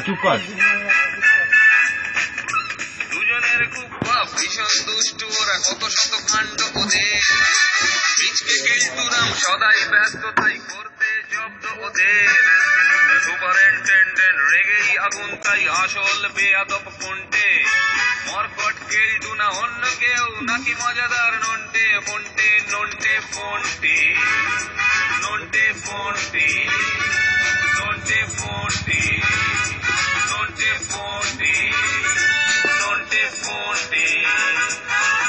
চুপ কর। দুজনের খুব ভীষণ দুষ্টু, ওরা কত শত কাণ্ড ওদের। মিচকে কেলটুরাম সদাই ব্যস্ত, তাই করতে জব্দ ওদের। সুপারিনটেন্ডেন্ট রেগেই আগুন, তাই আসল বেয়াদব কোনটে। মরকট কেলটু না অন্য কেউ, নাকি মজাদার নন্টে। ফোনটে নন্টে ফোনটে, নন্টে ফোনটে, নন্টে ফোনটে, নন্টে ফোনটে, নন্টে ফোনটে,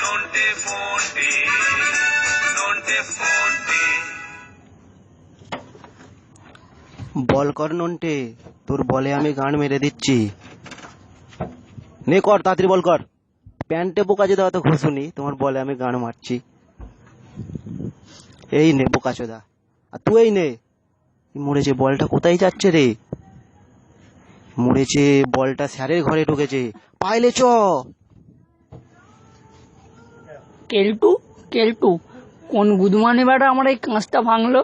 নন্টে ফোনটে, নন্টে ফোনটে। বল কর নন্টে, তোর বলে আমি গান মেরে দিচ্ছি। নে কর, তাড়াতাড়ি বল কর। প্যান্টে বোকাচোদা অত ঘুষুনি, তোমার বলে আমি গান মারছি। এই নে বোকাচোদা, আর তুই এই নে। মরেছে, বলটা কোথায় যাচ্ছে রে? মরেছে, বলটা স্যারের ঘরে ঢুকেছে। পাইলে চ। কেলটু কেলটু, কোন গুদমানি বেটা আমার এই কাঁচটা ভাঙলো?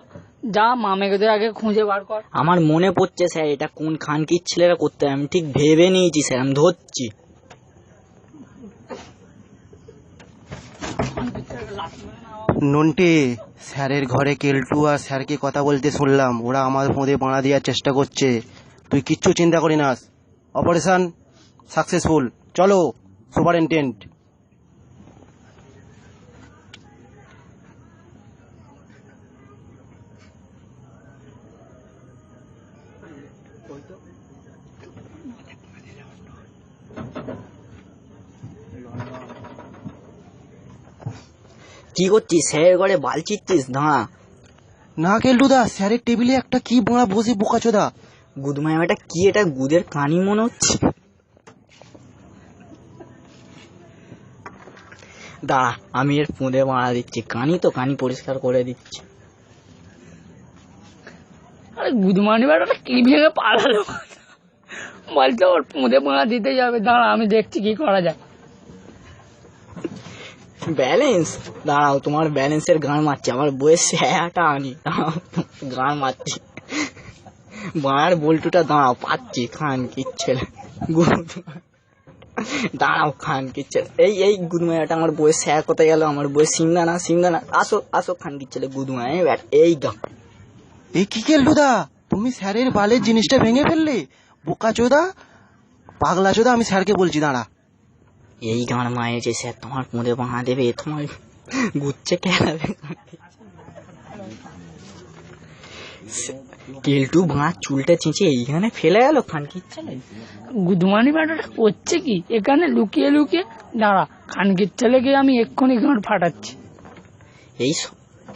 যা মামেদের আগে খুঁজে বার কর। আমার মনে পড়ছে স্যার, এটা কোন খানকির ছেলেরা করতে, আমি ঠিক ভেবে নিয়েছি স্যার, আমি ধরছি। নন্টে, স্যারের ঘরে কেলটু আর স্যারকে কথা বলতে শুনলাম। ওরা আমার ফোঁদে বাঁধা দেওয়ার চেষ্টা করছে। তুই কিচ্ছু চিন্তা করি নাস, অপারেশন সাকসেসফুল। চলো সুপারিনটেন্ডেন্ট। কি করছিস? স্যারের ঘরে বাল ছিটছিস? দাঁড়া। না কেলটুদা, স্যারের টেবিলে একটা কি বোঁড়া বসে বোকাচোদা। গুদমায় এটা কি? এটা গুদের কানি মনে হচ্ছে। দাঁড়া, আমি এর পুঁদে মারা দিচ্ছি। কানি তো, কানি পরিষ্কার করে দিচ্ছি। আরে গুদমানি বেটাটা কি ভেঙে পালালো? বলছে ওর পুঁদে মারা দিতে যাবে। দাঁড়া, আমি দেখছি কি করা যায়। ব্যালেন্স? দাঁড়াও, তোমার ব্যালেন্সের গান মারছি। আমার বইয়ের স্যাটা আনি, গান মারছি। মার বল্টুটা দাঁড়াও, পাচ্ছি। খান কিচ্ছেলে, দাঁড়াও খান কিচ্ছেলে। এই গুদমায়াটা আমার বইয়ের স্যা কোথায় গেল? আমার বইয়ের সিংদানা সিংদানা, আসো আসো খান কিচ্ছেলে গুদমায়। এই গা। এই কি কেলটুদা, তুমি স্যারের বালের জিনিসটা ভেঙে ফেললে? বোকাচোদা, পাগলাচোদা, আমি স্যারকে বলছি, দাঁড়া। এই গান মায়েছে স্যার, তোমার পুঁদে বাঁধা দেবে, তোমার গুচ্ছে খেলাবে। কেলটু ভাঁড় চুলটা ছিঁচে এইখানে ফেলে গেল খান কিচ্ছেলে। গুদমানি বেটাটা করছে কি এখানে লুকিয়ে লুকিয়ে? দাঁড়া, খানকির ছেলেকে আমি এক্ষুনি গাঁট ফাটাচ্ছি।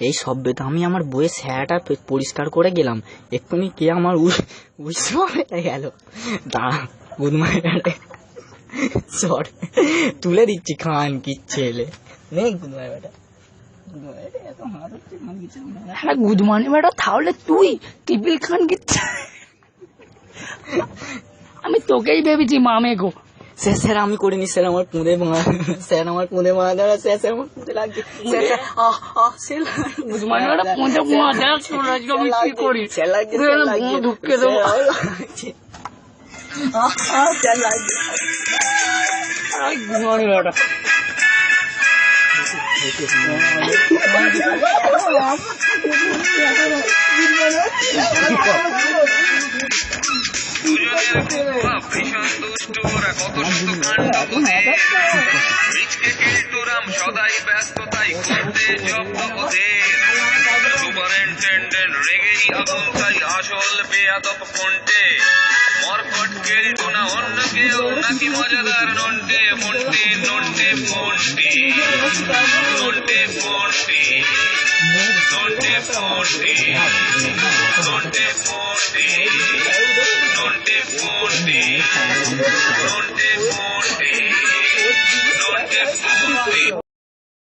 এই সভ্য তো আমি আমার বইয়ের স্যাটা পরিষ্কার করে গেলাম, এক্ষুনি কে আমার উৎসবে গেল। দাঁড়া গুদমানি বেটা, সর তুলে দিচ্ছি খান কিচ্ছেলে। নেই গুদমানি বেটা, হ্যাঁ গুদমানি বেটা, তাহলে তুই টিপিল খান কিচ্ছে। আমি তোকেই ভেবেছি মামে গো। স্যার আমি করিনি স্যার, আমার পুঁদে মারা, স্যার আমার পুঁদে মারা দেওয়া, স্যার আমার পুঁদে লাগছে। গুদমানি বেটা পুঁদে মারা দেওয়া, শোন আজকে আমি কি করি। স্যার লাগছে, ঢুকে দেবো। গুদমানি বেটা দুজনের ভীষণ দুষ্টু, ওরা কত শত কাণ্ড ওদের। মিচকে কেলটুরাম সদাই ব্যস্ত, তাই করতে জব্দ ওদের। সুপারিনটেন্ডেন্ট রেগেই আগুন, তাই আসল বেয়াদব কোনটে। মরকট কেলটু না অন্য কেউ, নাকি মজাদার নন্টে। ফোনটে নন্টে ফোনটে, নন্টে ফোনটে, নন্টে ফোনটে, নন্টে ফোনটে, নন্টে ফোনটে, নন্টে ফোনটে, নন্টে ফোনটে।